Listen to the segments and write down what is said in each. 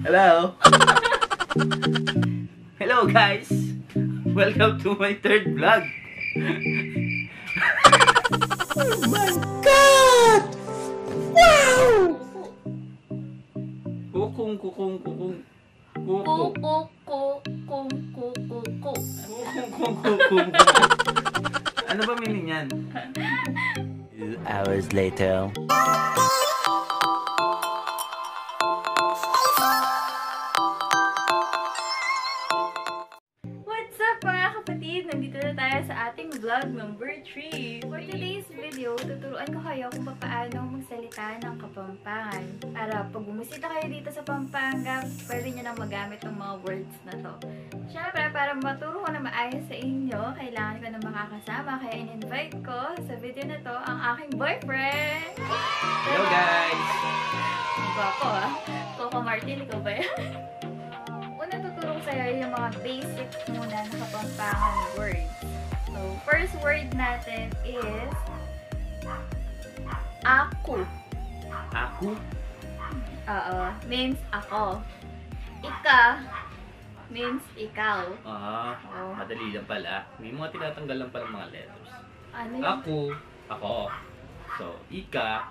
Hello! Hello guys! Welcome to my third vlog! Oh my God! Wow! Kukung. Ano ba meaning yan? 2 hours later. What's up mga kapatid? Nandito na tayo sa ating vlog number 3. For today's video, tuturuan ko kayo kung paano magsalita ng Kapampangan. Para pag bumisita kayo dito sa Pampanga, pwede nyo nang magamit ng mga words na to. Siyempre, para maturo ko na maayos sa inyo, kailangan ko na makakasama. Kaya in-invite ko sa video na to ang aking boyfriend! Hello guys! Gwapo ah. Coco Martin, ikaw ba yan? Una tuturo ko sa'yo yung mga basic muna na Kapampangan words. So, first word natin is ako. Ako? Oo, means ako. Ika means ikaw. Oo. Madali lang pala. May mga tinatanggal lang pala mga letters. Ano yun? Ako. So, ika,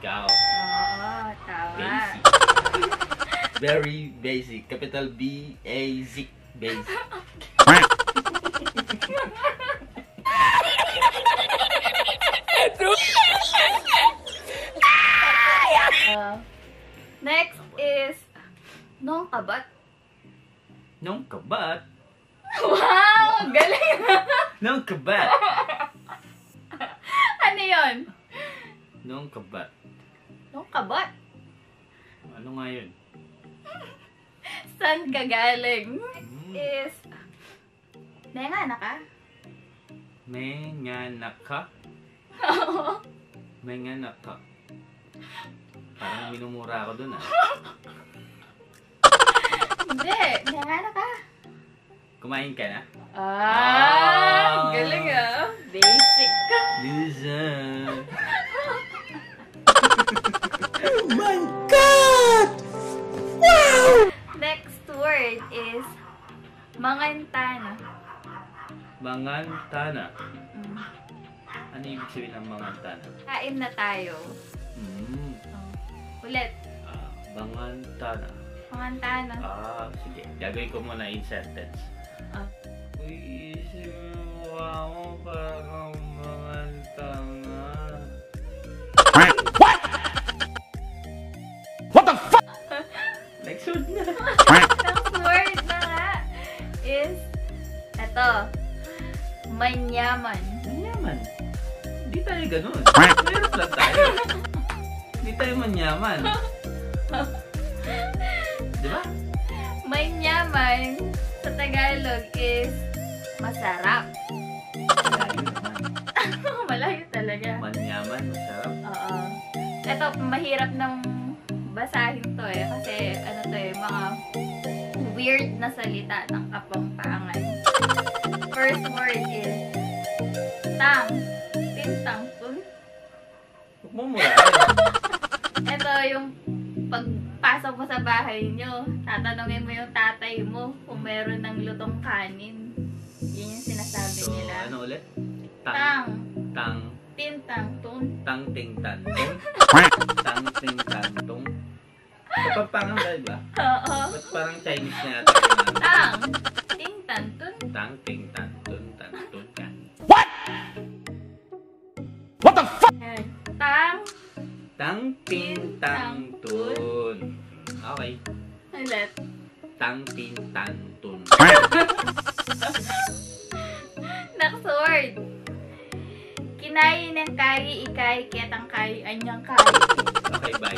ikaw. Oo, tama. Basic. Very basic. Capital B-A-Z. Basic. Next is nung kabat. Nung kabat. Wow! Galing! Nung kabat. Ano yun? Nung kabat. Nung kabat? Ano nga yun? Saan ka galing? Is nenga na ka? May nga naka. Oo. May nga naka. Parang minumura ako dun ah. Hindi, nenga na ka. Kumain ka na? Galing ah. Basic. Listen. Oh my God! Wow! Next word is mangantana. Mangantana. Ano ibig sabihin ng mangantana? Kain na tayo. Ulit. Mangantana. Mangantana. Sige. Gagawin ko muna in sentence. Uy, isiwa mo parang mangantana. What the fuck? Next word na. Next word na nga is eto. Manyaman. Manyaman. Hindi tayo ganun. Meron lang tayo. Hindi tayo manyaman. Di ba? Manyaman sa Tagalog is masarap. Malayo naman. Malayo talaga. Manyaman, masarap. Oo. Ito, mahirap nang basahin to eh. Kasi ano to eh, mga weird na salita ng Kapampangan. First word is tang. Tintang tun. Huwag mo murahin. Ito yung pagpasok mo sa bahay nyo, tatanungin mo yung tatay mo kung meron ng lutong kanin. Yun yung sinasabi So, nila. ano ulit? Tang. Tang. Tintang tun. Tang ting tan tung. Tang ting tan tung. Kapampangan ba diba? Oo. Ba't parang Chinese na yata? Tang. Tintang tun. Tang ting tan tun tan tun kan. What? What the fuck? Ayan. Tang. Tang ting tang tun. Okay. Ulit. Tang ting tan tun. Next word. Kinayi ng kayi, ikay, ketang kayi, anyang kayi. Okay, bye.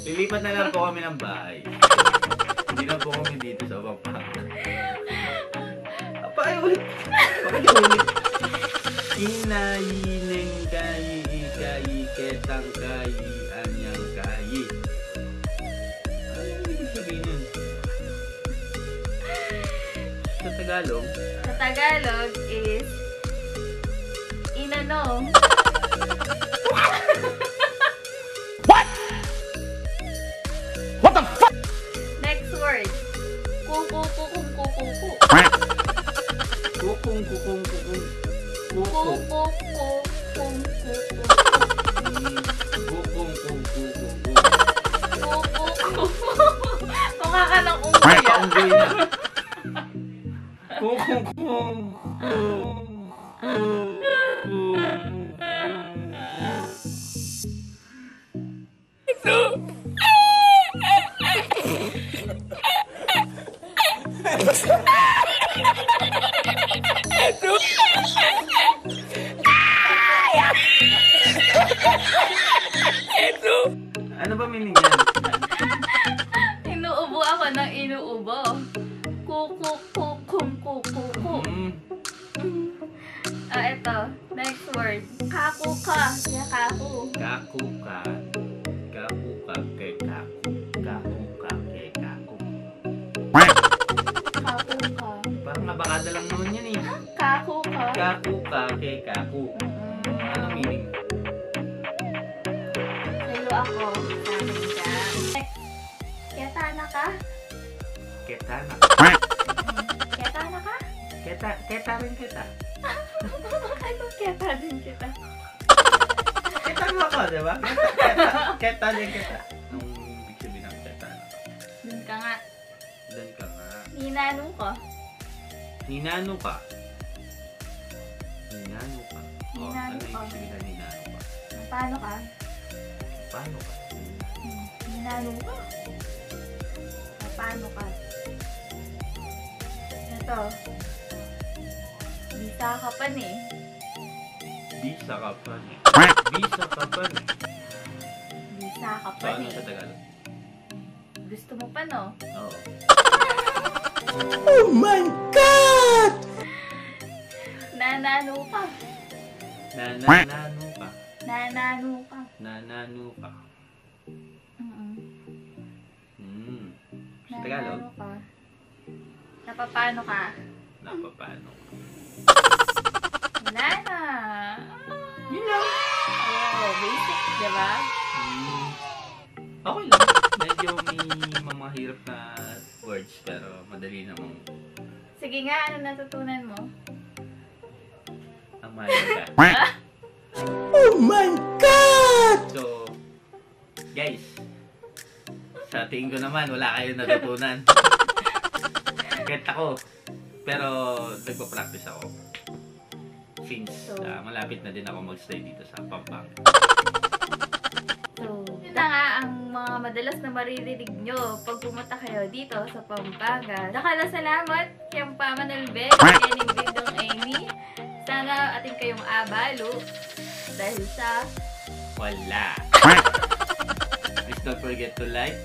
Lilipat na lang po kami ng bahay. Hindi na po kami dito sa Kapampangan. Pakay ulit. Pakay ulit. Kinayi ng kayi, ikay, ketang kayi, anyang kayi. Ano yung ibig sabihin nun? Sa Tagalog? Sa Tagalog is inano. What? What the fuck? Next word. Kukukukung kukuku. Kukung, kukung, kukung. Kukung. Kukukukung kukuku. Kukung, kukung, kukung. Kukuku. Mukha ka ng unggoy ah. Paunggoy na. Kukung, kukung. Ano ba meaning yan? Inuubo ako ng inuubo. Kukukukung kukuku. Eto. Next word. Kaku ka. Kaya kaku. Kaku ka. Kaku ka kay kaku. Kaku ka kay kaku. Kaku ka. Parang nabakada lang naman yan eh. Kaku ka. Kaku ka kay kaku. Ano meaning? Sa'yo ako. Sabi ka. Next. Ketana ka? Ketana. Ketana ka? Keta rin kita. Ano keta din kita? Keta mo ako, di ba? Keta din kita. Nung ibig sabihin ng keta. Dun ka nga. Doon ka nga. Ninano ko. Ninano ka. Ninano ka. Oh, Ninano ano ka. ibig sabihin ng ninano ka? Paano ka? Paano ka? Ninano ka. Paano ka? Ito. Bisa ka pa eh. Bisa ka pa ni. Bisa ka pa ni. Bisa ka pa Paano eh. sa Tagalog? Gusto mo pa no? Oo. Oh my God! Nanano ka. Nanano ka. Nanano ka. Nanano ka. Mm-mm. Sa Tagalog? Nanano ka. Napapano ka? Napapano ka. Wala na. Yun lang. Oh, basic, di ba? Okay lang. Medyo may mga hirap na words pero madali namang Sige nga, ano natutunan mo? ang mahalaga. Oh my God! So, guys, sa tingin ko naman wala kayong natutunan. Kahit ako. Pero nagpa-practice ako. Since malapit na din ako mag-stay dito sa Pampanga. So, yun na nga ang mga madalas na maririnig nyo pag pumunta kayo dito sa Pampanga. Salamat kay Pamanalbe, kay Bindong Amy. Sana ating kayong abalo dahil sa Wala. Please don't forget to like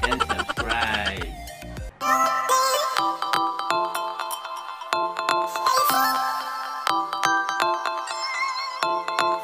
and subscribe.